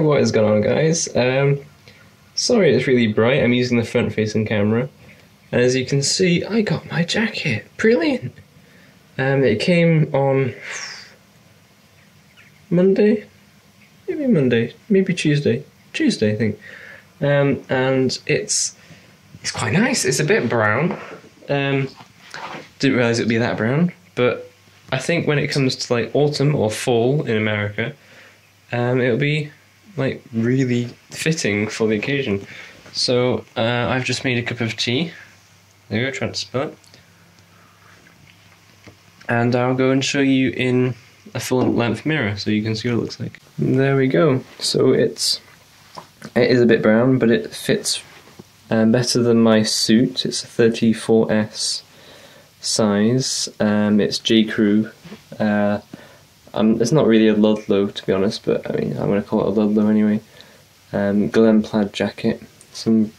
what is going on, guys? Sorry it's really bright. I'm using the front-facing camera. As you can see, I got my jacket. Brilliant! It came on Monday? Maybe Tuesday. Tuesday, I think. And it's quite nice. It's a bit brown. Didn't realise it would be that brown, but I think when it comes to like autumn or fall in America, it'll be like really fitting for the occasion. So I've just made a cup of tea. There you go, trying to spill it. And I'll go and show you in a full-length mirror so you can see what it looks like. There we go. So it is a bit brown, but it fits better than my suit. It's a 34S size. It's J.Crew. It's not really a Ludlow, to be honest, but I mean, I'm going to call it a Ludlow anyway. Plaid jacket. Some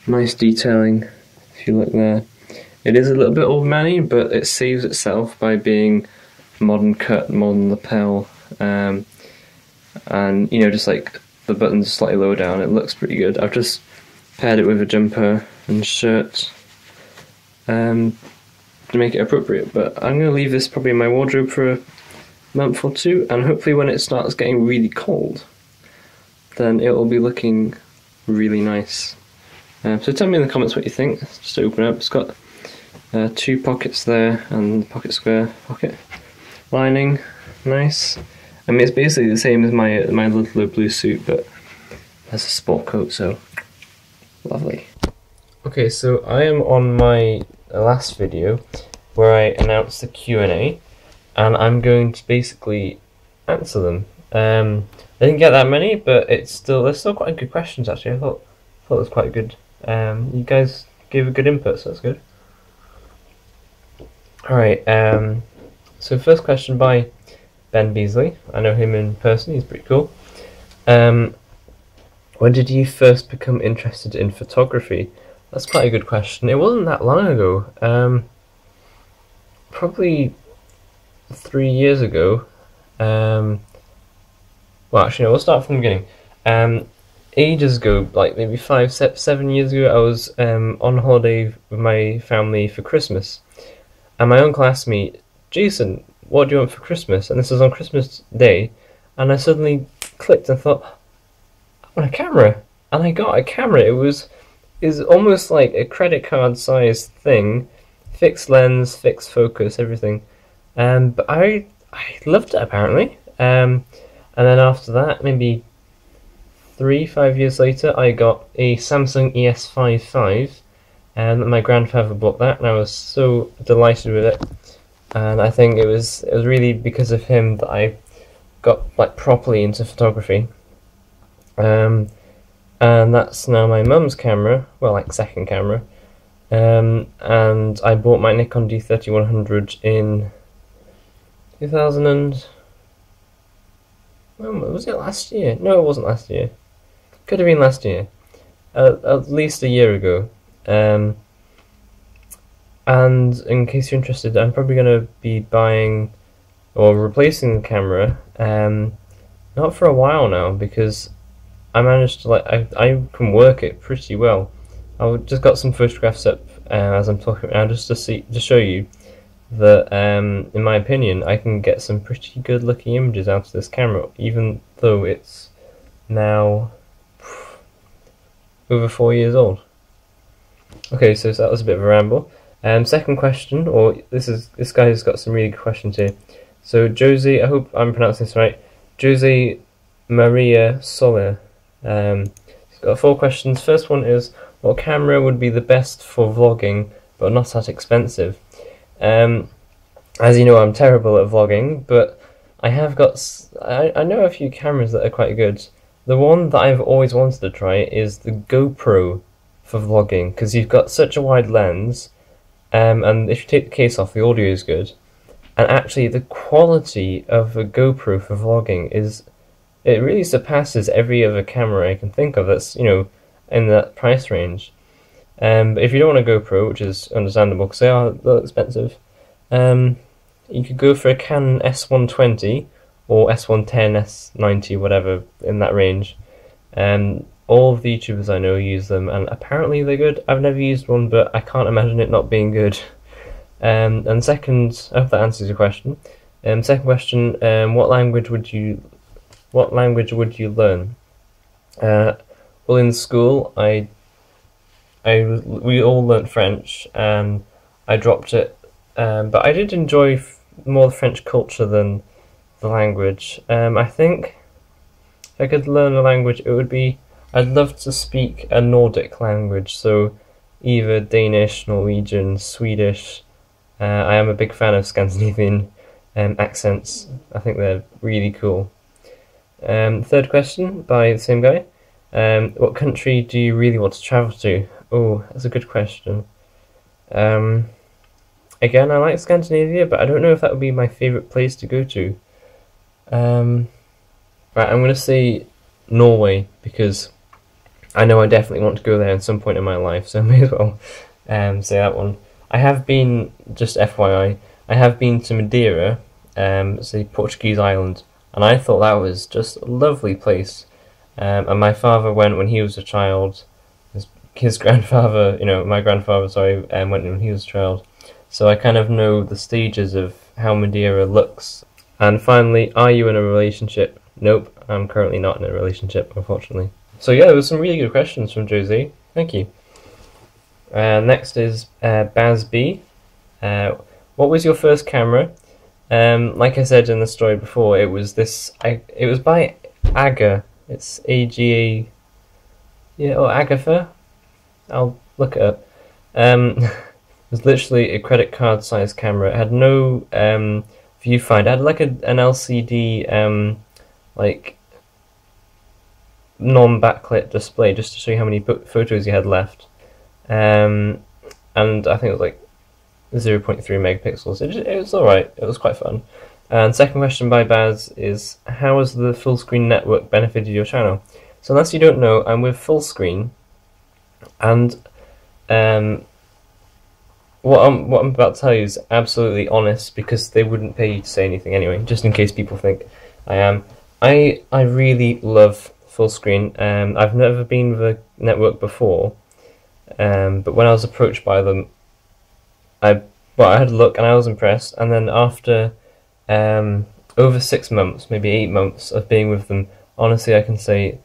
nice detailing, if you look there. It is a little bit old manny, but it saves itself by being modern cut, modern lapel, and you know, just like the buttons slightly lower down. It looks pretty good. I've just paired it with a jumper and shirt to make it appropriate, but I'm going to leave this probably in my wardrobe for a month or two, and hopefully when it starts getting really cold, then it will be looking really nice. So tell me in the comments what you think. Just open it up. It's got two pockets there and the pocket square pocket lining. Nice. I mean, it's basically the same as my little blue suit, but has a sport coat, so lovely. Okay, so I am on my last video where I announced the Q&A, and I'm going to basically answer them. I didn't get that many, but they're still quite good questions actually. I thought it was quite good. You guys gave a good input, so that's good. Alright, so first question by Ben Beasley. I know him in person, he's pretty cool. When did you first become interested in photography? That's quite a good question. It wasn't that long ago. Probably 3 years ago. Well, actually, no, we'll start from the beginning. Ages ago, like maybe 7 years ago, I was on holiday with my family for Christmas. And my uncle asked me, Jason, what do you want for Christmas? And this was on Christmas Day. And I suddenly clicked and thought, I want a camera. And I got a camera. It was almost like a credit card sized thing. Fixed lens, fixed focus, everything. But I loved it apparently. And then after that, maybe 3-5 years later, I got a Samsung ES55. And my grandfather bought that, and I was so delighted with it. And I think it was really because of him that I got like properly into photography. And that's now my mum's camera, well, like second camera. And I bought my Nikon D3100 in 2000 and... was it last year? No, it wasn't last year. Could have been last year. At least a year ago. And in case you're interested, I'm probably going to be buying or replacing the camera, not for a while now, because I managed to I can work it pretty well. I just got some photographs up as I'm talking now, just to show you that in my opinion I can get some pretty good looking images out of this camera, even though it's now over 4 years old. Okay, so that was a bit of a ramble. Second question, or this guy's got some really good questions here. So Jose, I hope I'm pronouncing this right. Jose Maria Soler. He's got 4 questions. First one is, what camera would be the best for vlogging, but not that expensive? As you know, I'm terrible at vlogging, but I have got. I know a few cameras that are quite good. The one that I've always wanted to try is the GoPro for vlogging, because you've got such a wide lens, and if you take the case off, the audio is good, and actually the quality of a GoPro for vlogging it really surpasses every other camera I can think of that's, you know, in that price range. But if you don't want a GoPro, which is understandable because they are a little expensive, you could go for a Canon S120 or S110, S90, whatever, in that range. All of the YouTubers I know use them, and apparently they're good. I've never used one, but I can't imagine it not being good. And second, I hope that answers your question. Second question, what language would you learn? Well, in school, we all learnt French, and I dropped it. But I did enjoy more the French culture than the language. I think if I could learn a language, it would be, I'd love to speak a Nordic language, so either Danish, Norwegian, Swedish. I am a big fan of Scandinavian accents. I think they're really cool. Third question by the same guy. What country do you really want to travel to? Oh, that's a good question. Again, I like Scandinavia, but I don't know if that would be my favourite place to go to. Right, I'm going to say Norway, because I know I definitely want to go there at some point in my life, so I may as well say that one. I have been, just FYI, I have been to Madeira, it's a Portuguese island, and I thought that was just a lovely place. And my father went when he was a child. His grandfather, my grandfather, sorry, went when he was a child. So I kind of know the stages of how Madeira looks. And finally, are you in a relationship? Nope, I'm currently not in a relationship, unfortunately. So yeah, there was some really good questions from Josie. Thank you. Next is Baz B. What was your first camera? Like I said in the story before, it was it was by Aga. It's AGA, yeah, or Agatha. I'll look it up. It was literally a credit card size camera. It had no viewfinder. It had like an LCD like non-backlit display just to show you how many photos you had left. And I think it was like 0.3 megapixels. It was alright. It was quite fun. And second question by Baz is, how has the full screen network benefited your channel? So unless you don't know, I'm with Full Screen, and what I'm about to tell you is absolutely honest, because they wouldn't pay you to say anything anyway, just in case people think I am. I really love Full Screen. I've never been with a network before, but when I was approached by them, I had a look and I was impressed, and then after over 6 months, maybe 8 months of being with them, honestly I can say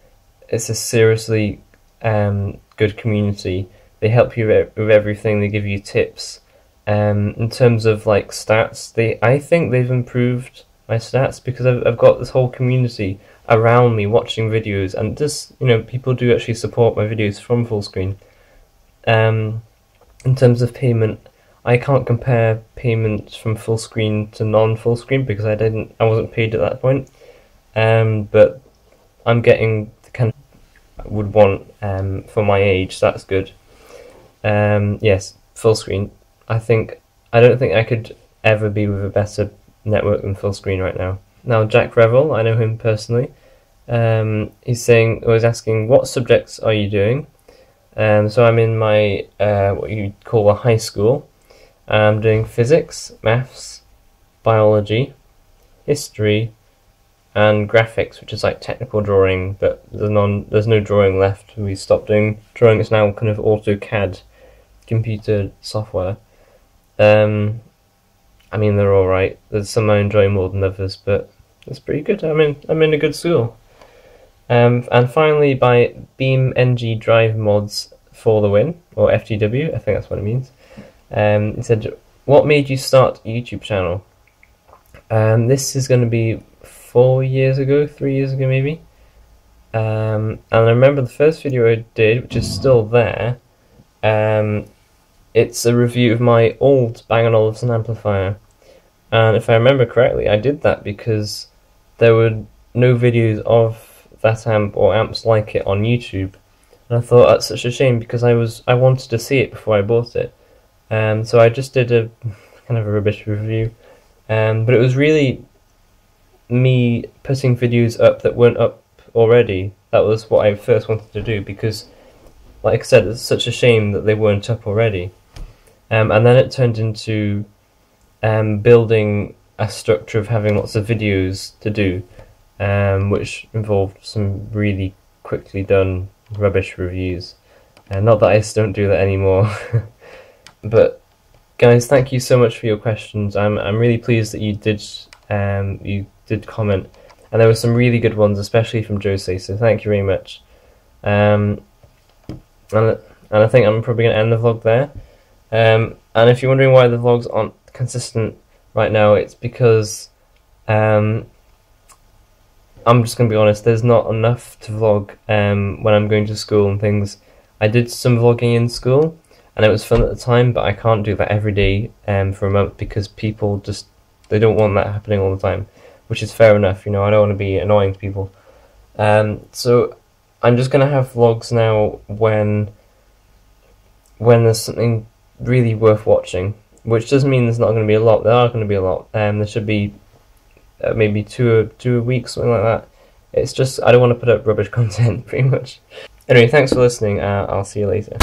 it's a seriously good community. They help you with everything, they give you tips. In terms of like stats, I think they've improved my stats, because I've got this whole community around me watching videos, and just, people do actually support my videos from Full Screen. In terms of payment, I can't compare payments from Full Screen to non-Full Screen, because I wasn't paid at that point. But I'm getting the kind of I would want for my age, so that's good. Yes, Full Screen. I don't think I could ever be with a better network than Full Screen right now. Now, Jack Revel, I know him personally. He's asking, what subjects are you doing? So I'm in my what you call a high school. I'm doing physics, maths, biology, history, and graphics, which is like technical drawing, but there's no drawing left. We stopped doing drawing. It's now kind of AutoCAD computer software. I mean, they're all right. There's some I enjoy more than others, but it's pretty good. I'm in a good school. And finally, by BeamNG Drive Mods for the win, or FTW, I think that's what it means. He said, what made you start a YouTube channel? This is going to be 3 years ago maybe. And I remember the first video I did, which is still there, it's a review of my old Bang & Olufsen amplifier. And if I remember correctly, I did that because there were no videos of that amp or amps like it on YouTube. And I thought that's such a shame, because I wanted to see it before I bought it. So I just did a kind of a rubbish review. But it was really me putting videos up that weren't up already. That was what I first wanted to do, because, like I said, it's such a shame that they weren't up already. And then it turned into building a structure of having lots of videos to do, which involved some really quickly done rubbish reviews. Not that I just don't do that anymore. But guys, thank you so much for your questions. I'm really pleased that you did comment, and there were some really good ones, especially from Jose. So thank you very much. And I think I'm probably going to end the vlog there. And if you're wondering why the vlogs aren't consistent right now, it's because I'm just going to be honest, there's not enough to vlog when I'm going to school and things. I did some vlogging in school and it was fun at the time, but I can't do that every day for a month because people just, they don't want that happening all the time, which is fair enough, you know, I don't want to be annoying to people. So I'm just going to have vlogs now when there's something really worth watching, which doesn't mean there's not going to be a lot. There are going to be a lot. There should be maybe two a week, something like that. It's just I don't want to put up rubbish content, pretty much. Anyway, thanks for listening. I'll see you later.